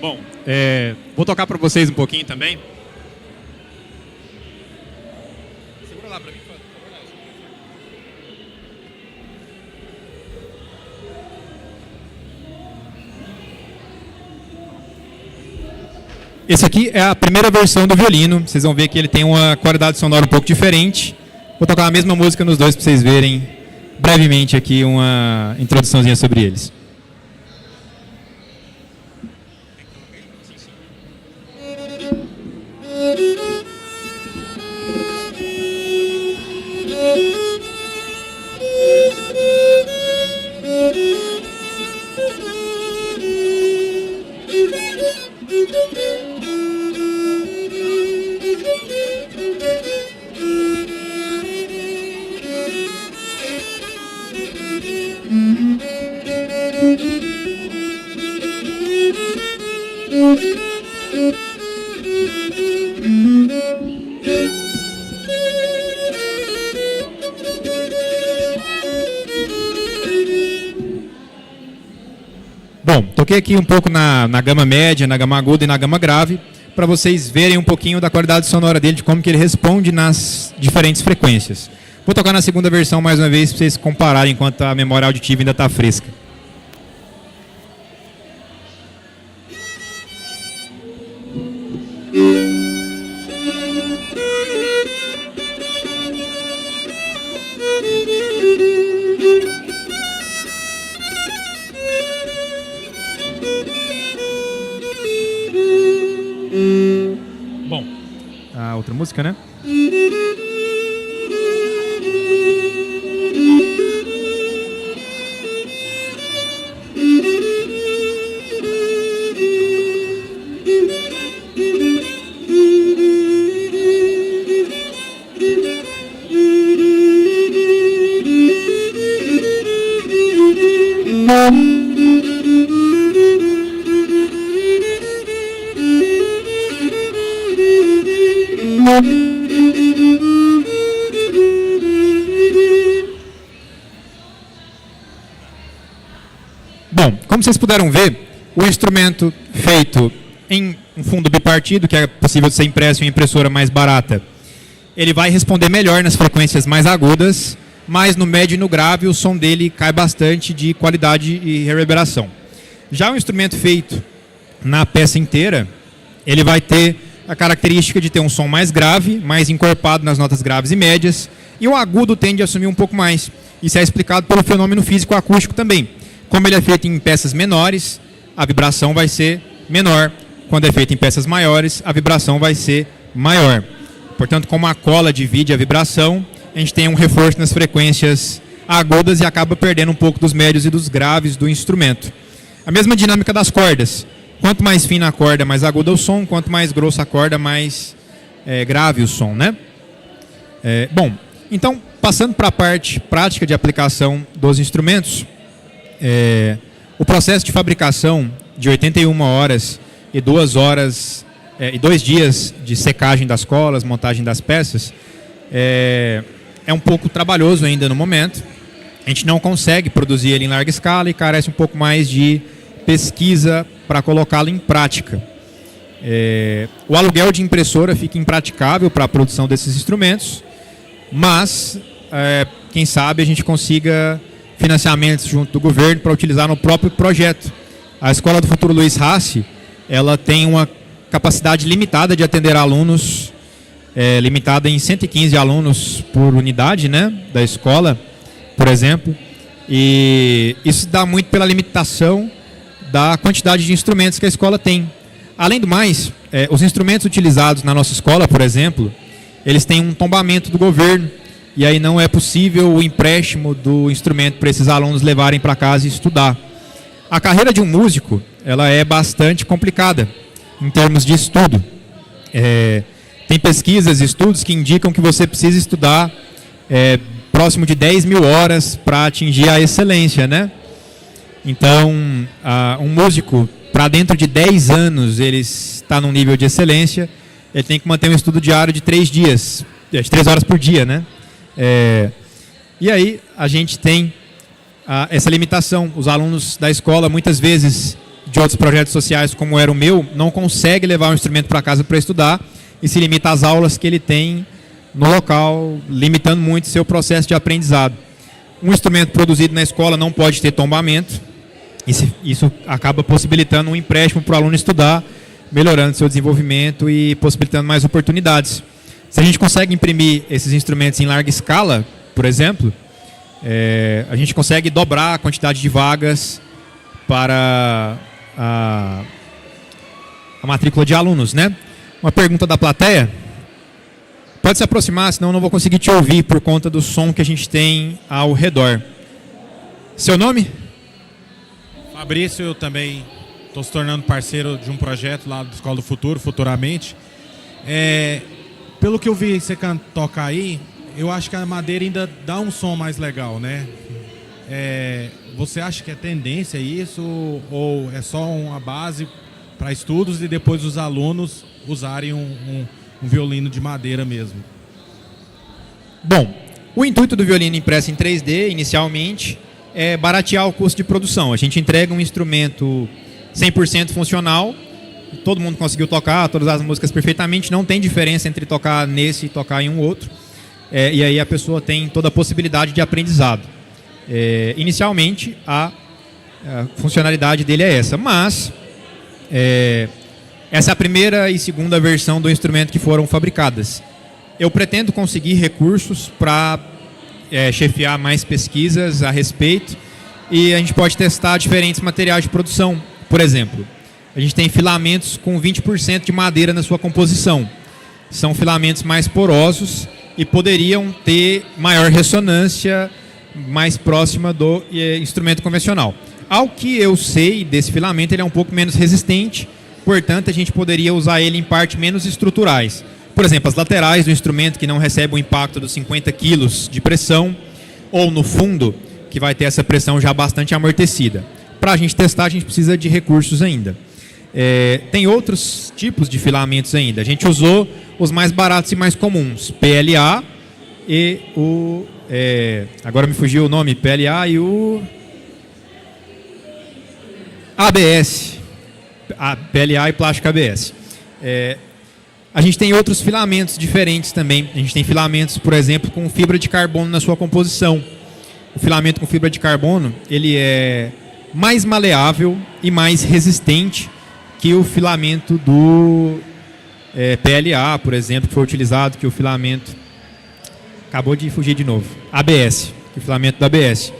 Bom, vou tocar para vocês um pouquinho também. Segura lá para mim, por favor. Esse aqui é a primeira versão do violino. Vocês vão ver que ele tem uma qualidade sonora um pouco diferente. Vou tocar a mesma música nos dois para vocês verem brevemente aqui uma introduçãozinha sobre eles. Bom, toquei aqui um pouco na gama média, na gama aguda e na gama grave, para vocês verem um pouquinho da qualidade sonora dele, de como que ele responde nas diferentes frequências. Vou tocar na segunda versão mais uma vez, para vocês compararem enquanto a memória auditiva ainda está fresca. Bom, a outra música, né? Bom, como vocês puderam ver, o instrumento feito em um fundo bipartido, que é possível de ser impresso em uma impressora mais barata, ele vai responder melhor nas frequências mais agudas, mas no médio e no grave o som dele cai bastante de qualidade e reverberação. Já o instrumento feito na peça inteira, ele vai ter a característica de ter um som mais grave, mais encorpado nas notas graves e médias, e o agudo tende a assumir um pouco mais. Isso é explicado pelo fenômeno físico-acústico também. Como ele é feito em peças menores, a vibração vai ser menor. Quando é feito em peças maiores, a vibração vai ser maior. Portanto, como a cola divide a vibração, a gente tem um reforço nas frequências agudas e acaba perdendo um pouco dos médios e dos graves do instrumento. A mesma dinâmica das cordas. Quanto mais fina a corda, mais aguda o som. Quanto mais grossa a corda, mais grave o som, né? Bom, então, passando para a parte prática de aplicação dos instrumentos, o processo de fabricação de 81 horas e 2 horas e 2 dias de secagem das colas, montagem das peças, é um pouco trabalhoso ainda no momento. A gente não consegue produzir ele em larga escala e carece um pouco mais de pesquisa para colocá-lo em prática. O aluguel de impressora fica impraticável para a produção desses instrumentos, mas quem sabe a gente consiga financiamentos junto do governo para utilizar no próprio projeto. A Escola do Futuro Luiz Hassi, ela tem uma capacidade limitada de atender alunos, limitada em 115 alunos por unidade, né, da escola, por exemplo, e isso dá muito pela limitação da quantidade de instrumentos que a escola tem. Além do mais, os instrumentos utilizados na nossa escola, por exemplo, eles têm um tombamento do governo, e aí não é possível o empréstimo do instrumento para esses alunos levarem para casa e estudar. A carreira de um músico, ela é bastante complicada em termos de estudo. Tem pesquisas e estudos que indicam que você precisa estudar próximo de 10 mil horas para atingir a excelência, né? Então, um músico, para dentro de 10 anos, ele está num nível de excelência, ele tem que manter um estudo diário de 3 dias, de 3 horas por dia, né? E aí, a gente tem essa limitação. Os alunos da escola, muitas vezes, de outros projetos sociais, como era o meu, não conseguem levar um instrumento para casa para estudar e se limita às aulas que ele tem no local, limitando muito seu processo de aprendizado. Um instrumento produzido na escola não pode ter tombamento, isso acaba possibilitando um empréstimo para o aluno estudar, melhorando seu desenvolvimento e possibilitando mais oportunidades. Se a gente consegue imprimir esses instrumentos em larga escala, por exemplo, a gente consegue dobrar a quantidade de vagas para a matrícula de alunos, né? Uma pergunta da plateia. Pode se aproximar, senão eu não vou conseguir te ouvir por conta do som que a gente tem ao redor. Seu nome? Fabrício, eu também estou se tornando parceiro de um projeto lá da Escola do Futuro, futuramente. Pelo que eu vi você tocar aí, eu acho que a madeira ainda dá um som mais legal, né? Você acha que é tendência isso ou é só uma base para estudos e depois os alunos usarem um violino de madeira mesmo? Bom, o intuito do violino impresso em 3D, inicialmente, é baratear o custo de produção. A gente entrega um instrumento 100% funcional, todo mundo conseguiu tocar todas as músicas perfeitamente, não tem diferença entre tocar nesse e tocar em um outro, e aí a pessoa tem toda a possibilidade de aprendizado. Inicialmente, a funcionalidade dele é essa, mas essa é a primeira e segunda versão do instrumento que foram fabricadas. Eu pretendo conseguir recursos para chefiar mais pesquisas a respeito e a gente pode testar diferentes materiais de produção. Por exemplo, a gente tem filamentos com 20% de madeira na sua composição. São filamentos mais porosos e poderiam ter maior ressonância mais próxima do instrumento convencional. Ao que eu sei desse filamento, ele é um pouco menos resistente, portanto a gente poderia usar ele em partes menos estruturais. Por exemplo, as laterais do instrumento que não recebem o impacto dos 50 kg de pressão, ou no fundo, que vai ter essa pressão já bastante amortecida. Para a gente testar, a gente precisa de recursos ainda. Tem outros tipos de filamentos ainda. A gente usou os mais baratos e mais comuns, PLA e o... agora me fugiu o nome, PLA e o... ABS. PLA e plástico ABS. A gente tem outros filamentos diferentes também. A gente tem filamentos, por exemplo, com fibra de carbono na sua composição. O filamento com fibra de carbono, ele é mais maleável e mais resistente que o filamento do PLA, por exemplo, que foi utilizado, que o filamento... Acabou de fugir de novo. ABS, que o filamento do ABS.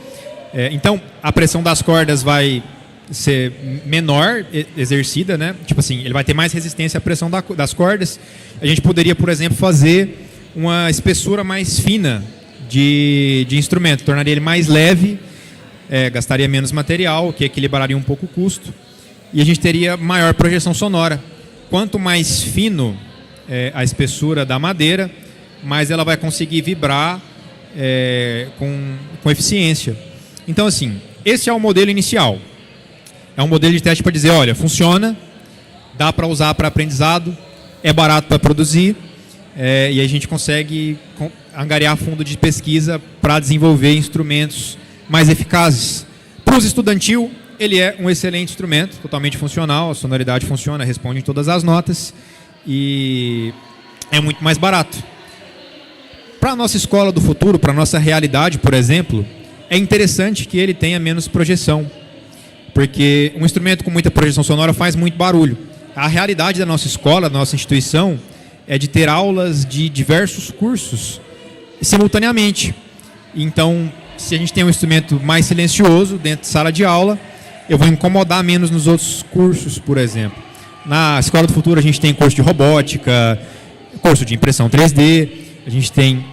Então, a pressão das cordas vai ser menor, exercida, né? Tipo assim, ele vai ter mais resistência à pressão das cordas. A gente poderia, por exemplo, fazer uma espessura mais fina de instrumento, tornaria ele mais leve, gastaria menos material, o que equilibraria um pouco o custo, e a gente teria maior projeção sonora. Quanto mais fino a espessura da madeira, mais ela vai conseguir vibrar com eficiência. Então, assim, esse é o modelo inicial. É um modelo de teste para dizer, olha, funciona, dá para usar para aprendizado, é barato para produzir, e a gente consegue angariar fundo de pesquisa para desenvolver instrumentos mais eficazes. Para o uso estudantil, ele é um excelente instrumento, totalmente funcional, a sonoridade funciona, responde em todas as notas e é muito mais barato. Para a nossa escola do futuro, para a nossa realidade, por exemplo, é interessante que ele tenha menos projeção, porque um instrumento com muita projeção sonora faz muito barulho. A realidade da nossa escola, da nossa instituição, é de ter aulas de diversos cursos simultaneamente. Então, se a gente tem um instrumento mais silencioso dentro de sala de aula, eu vou incomodar menos nos outros cursos, por exemplo. Na Escola do Futuro a gente tem curso de robótica, curso de impressão 3D, a gente tem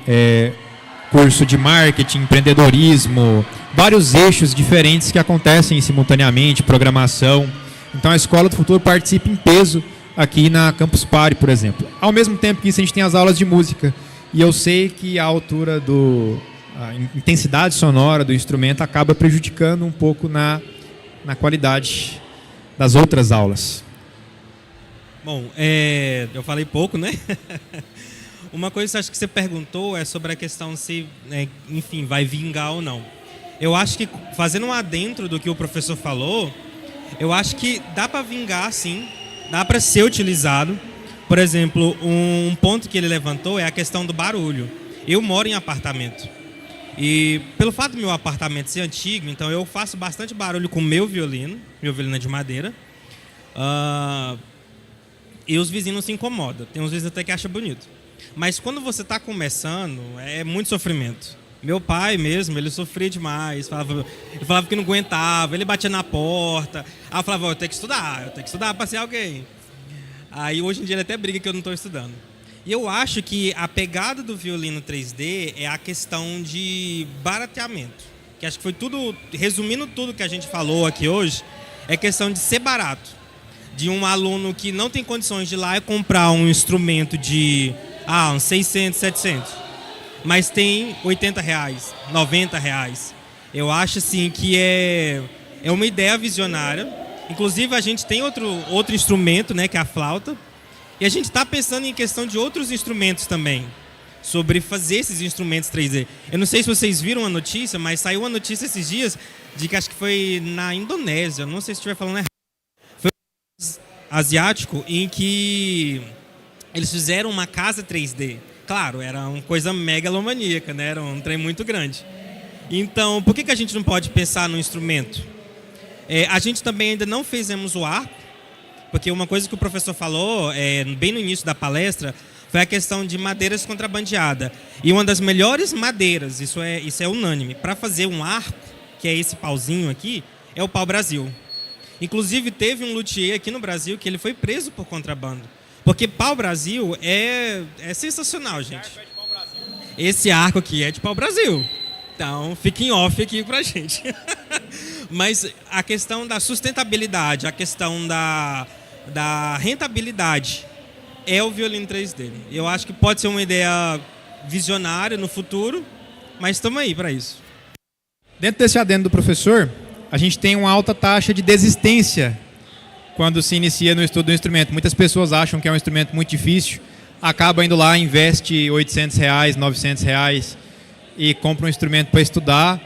curso de marketing, empreendedorismo, vários eixos diferentes que acontecem simultaneamente, programação. Então a Escola do Futuro participa em peso aqui na Campus Party, por exemplo. Ao mesmo tempo que isso, a gente tem as aulas de música. E eu sei que a altura a intensidade sonora do instrumento acaba prejudicando um pouco na qualidade das outras aulas. Bom, eu falei pouco, né? Uma coisa que acho que você perguntou é sobre a questão se, enfim, vai vingar ou não. Eu acho que, fazendo um adentro do que o professor falou, eu acho que dá para vingar, sim, dá para ser utilizado. Por exemplo, um ponto que ele levantou é a questão do barulho. Eu moro em apartamento. E pelo fato do meu apartamento ser antigo, então eu faço bastante barulho com o meu violino é de madeira. E os vizinhos se incomodam. Tem uns vizinhos até que acham bonito. Mas quando você está começando, é muito sofrimento. Meu pai mesmo, ele sofria demais. Ele falava que não aguentava, ele batia na porta. Aí eu falava, eu tenho que estudar para ser alguém. Aí hoje em dia ele até briga que eu não estou estudando. E eu acho que a pegada do violino 3D é a questão de barateamento. Que acho que foi tudo, resumindo tudo que a gente falou aqui hoje, é questão de ser barato. De um aluno que não tem condições de ir lá e comprar um instrumento de uns 600, 700. Mas tem R$80, R$90. Eu acho assim que é uma ideia visionária. Inclusive a gente tem outro instrumento, né, que é a flauta. E a gente está pensando em questão de outros instrumentos também, sobre fazer esses instrumentos 3D. Eu não sei se vocês viram a notícia, mas saiu uma notícia esses dias de que acho que foi na Indonésia, não sei se estiver falando errado. Foi um asiático em que eles fizeram uma casa 3D. Claro, era uma coisa megalomaníaca, né? Era um trem muito grande. Então, por que a gente não pode pensar no instrumento? A gente também ainda não fizemos o arco, porque uma coisa que o professor falou, bem no início da palestra, foi a questão de madeiras contrabandeadas. E uma das melhores madeiras, isso é unânime, para fazer um arco, que é esse pauzinho aqui, é o pau-brasil. Inclusive, teve um luthier aqui no Brasil que ele foi preso por contrabando. Porque pau-brasil é sensacional, gente. Esse arco aqui é de pau-brasil. Então, fica em off aqui pra gente. Mas a questão da sustentabilidade, a questão da rentabilidade é o violino 3D. Eu acho que pode ser uma ideia visionária no futuro, mas estamos aí para isso. Dentro desse adendo do professor, a gente tem uma alta taxa de desistência quando se inicia no estudo do instrumento. Muitas pessoas acham que é um instrumento muito difícil, acaba indo lá, investe R$800, R$900 e compra um instrumento para estudar,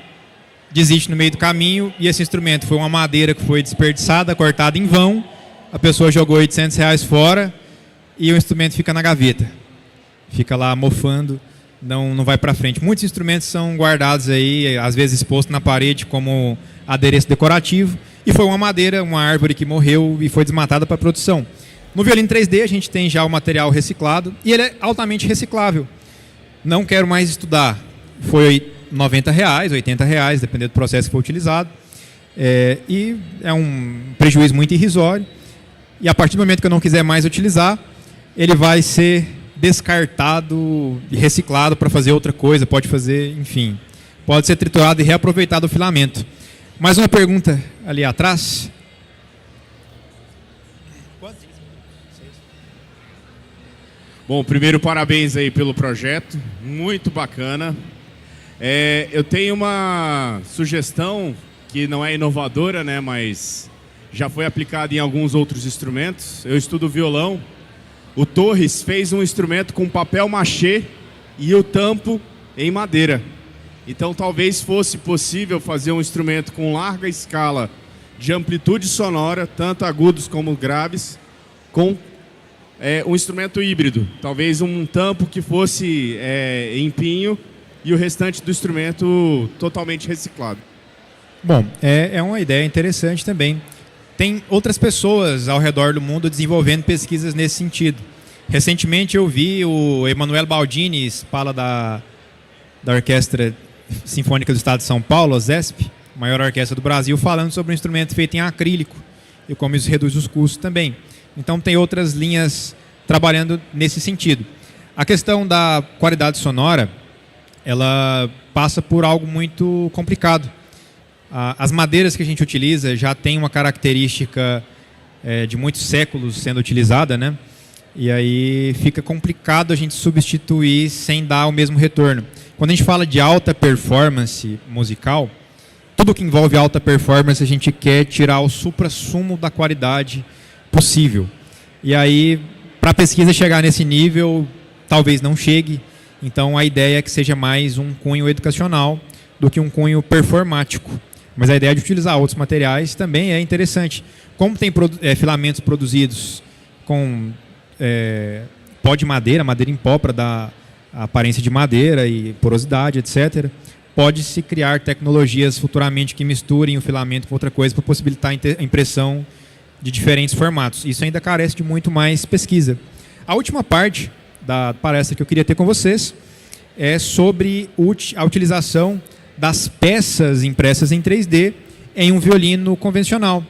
desiste no meio do caminho e esse instrumento foi uma madeira que foi desperdiçada, cortada em vão, a pessoa jogou R$800 fora e o instrumento fica na gaveta. Fica lá mofando, não vai para frente. Muitos instrumentos são guardados aí, às vezes expostos na parede como adereço decorativo e foi uma madeira, uma árvore que morreu e foi desmatada para produção. No violino 3D a gente tem já o material reciclado e ele é altamente reciclável. Não quero mais estudar. Foi R$90, R$80, dependendo do processo que for utilizado. E é um prejuízo muito irrisório. E a partir do momento que eu não quiser mais utilizar, ele vai ser descartado e reciclado para fazer outra coisa, pode fazer, enfim, pode ser triturado e reaproveitado o filamento. Mais uma pergunta ali atrás. Bom, primeiro parabéns aí pelo projeto, muito bacana. Eu tenho uma sugestão que não é inovadora, né, mas já foi aplicada em alguns outros instrumentos. Eu estudo violão. O Torres fez um instrumento com papel machê e o tampo em madeira. Então talvez fosse possível fazer um instrumento com larga escala de amplitude sonora, tanto agudos como graves, com um instrumento híbrido. Talvez um tampo que fosse em pinho e o restante do instrumento totalmente reciclado. Bom, é uma ideia interessante também. Tem outras pessoas ao redor do mundo desenvolvendo pesquisas nesse sentido. Recentemente eu vi o Emanuel Baldini, fala da Orquestra Sinfônica do Estado de São Paulo, a ZESP, maior orquestra do Brasil, falando sobre um instrumento feito em acrílico e como isso reduz os custos também. Então tem outras linhas trabalhando nesse sentido. A questão da qualidade sonora, ela passa por algo muito complicado. As madeiras que a gente utiliza já têm uma característica de muitos séculos sendo utilizada, né? E aí fica complicado a gente substituir sem dar o mesmo retorno. Quando a gente fala de alta performance musical, tudo que envolve alta performance a gente quer tirar o suprassumo da qualidade possível. E aí, para a pesquisa chegar nesse nível, talvez não chegue. Então a ideia é que seja mais um cunho educacional do que um cunho performático. Mas a ideia de utilizar outros materiais também é interessante. Como tem filamentos produzidos com pó de madeira, madeira em pó para dar a aparência de madeira e porosidade, etc., pode-se criar tecnologias futuramente que misturem o filamento com outra coisa para possibilitar a impressão de diferentes formatos. Isso ainda carece de muito mais pesquisa. A última parte da palestra que eu queria ter com vocês é sobre a utilização das peças impressas em 3D em um violino convencional.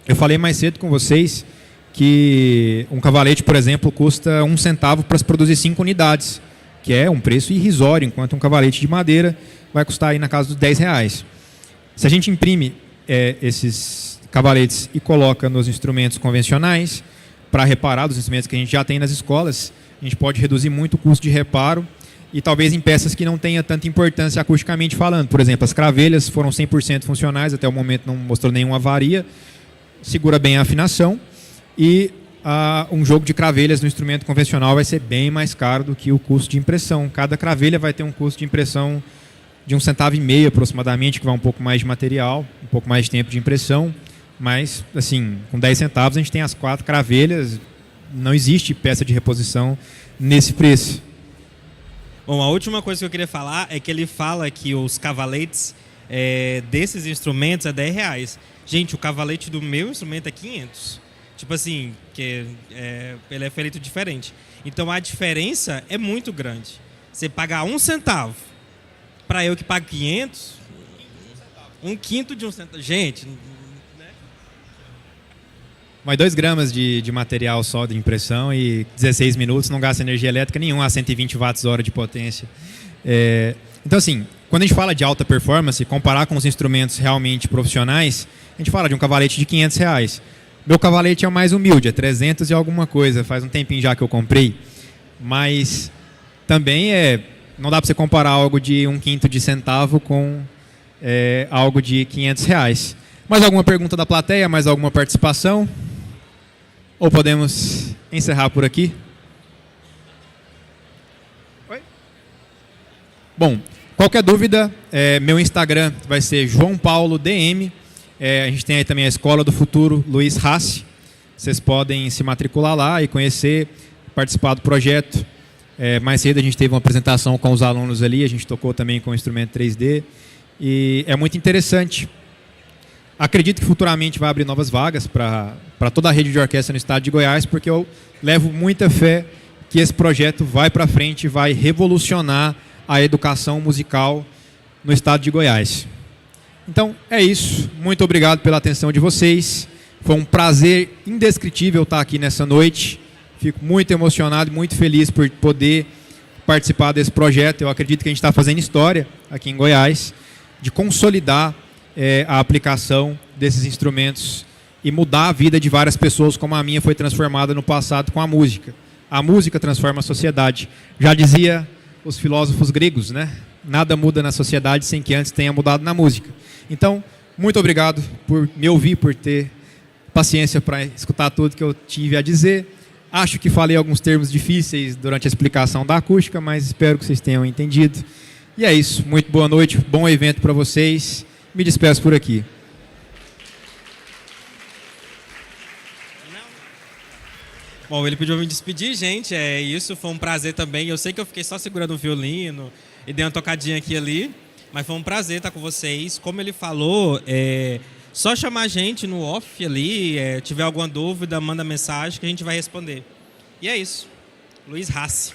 Eu falei mais cedo com vocês que um cavalete, por exemplo, custa 1 centavo para se produzir 5 unidades, que é um preço irrisório, enquanto um cavalete de madeira vai custar aí na casa dos R$10. Se a gente imprime esses cavaletes e coloca nos instrumentos convencionais, para reparar dos instrumentos que a gente já tem nas escolas, a gente pode reduzir muito o custo de reparo e talvez em peças que não tenha tanta importância acusticamente falando. Por exemplo, as cravelhas foram 100% funcionais, até o momento não mostrou nenhuma avaria, segura bem a afinação e um jogo de cravelhas no instrumento convencional vai ser bem mais caro do que o custo de impressão. Cada cravelha vai ter um custo de impressão de 1,5 centavo aproximadamente, que vai um pouco mais de material, um pouco mais de tempo de impressão, mas assim, com 10 centavos a gente tem as 4 cravelhas, não existe peça de reposição nesse preço. Bom, a última coisa que eu queria falar é que ele fala que os cavaletes desses instrumentos é R$10. Gente, o cavalete do meu instrumento é 500. Tipo assim, ele é feito diferente. Então a diferença é muito grande. Você pagar 1 centavo para eu que pago 500, 1/5 de 1 centavo. Gente, Mas 2 gramas de material só de impressão e 16 minutos, não gasta energia elétrica nenhuma a 120 watts-hora de potência. Então, assim, quando a gente fala de alta performance, comparar com os instrumentos realmente profissionais, a gente fala de um cavalete de R$500. Meu cavalete é o mais humilde, é 300 e alguma coisa, faz um tempinho já que eu comprei. Mas também não dá para você comparar algo de 1/5 de centavo com algo de R$500. Mais alguma pergunta da plateia? Mais alguma participação? Ou podemos encerrar por aqui? Oi? Bom, qualquer dúvida, meu Instagram vai ser João Paulo DM. A gente tem aí também a Escola do Futuro Luiz Hassi. Vocês podem se matricular lá e conhecer, participar do projeto. Mais cedo a gente teve uma apresentação com os alunos ali, a gente tocou também com o instrumento 3D. E é muito interessante. Acredito que futuramente vai abrir novas vagas para toda a rede de orquestra no estado de Goiás, porque eu levo muita fé que esse projeto vai para frente e vai revolucionar a educação musical no estado de Goiás. Então, é isso. Muito obrigado pela atenção de vocês. Foi um prazer indescritível estar aqui nessa noite. Fico muito emocionado e muito feliz por poder participar desse projeto. Eu acredito que a gente está fazendo história aqui em Goiás, de consolidar a aplicação desses instrumentos e mudar a vida de várias pessoas, como a minha foi transformada no passado com a música. A música transforma a sociedade. Já dizia os filósofos gregos, né? Nada muda na sociedade sem que antes tenha mudado na música. Então, muito obrigado por me ouvir, por ter paciência para escutar tudo que eu tive a dizer. Acho que falei alguns termos difíceis durante a explicação da acústica, mas espero que vocês tenham entendido. E é isso. Muito boa noite, bom evento para vocês. Me despeço por aqui. Bom, ele pediu pra me despedir, gente. É isso, foi um prazer também. Eu sei que eu fiquei só segurando o violino e dei uma tocadinha aqui e ali, mas foi um prazer estar com vocês. Como ele falou, só chamar a gente no off ali, tiver alguma dúvida, manda mensagem que a gente vai responder. E é isso. Luiz Hassi.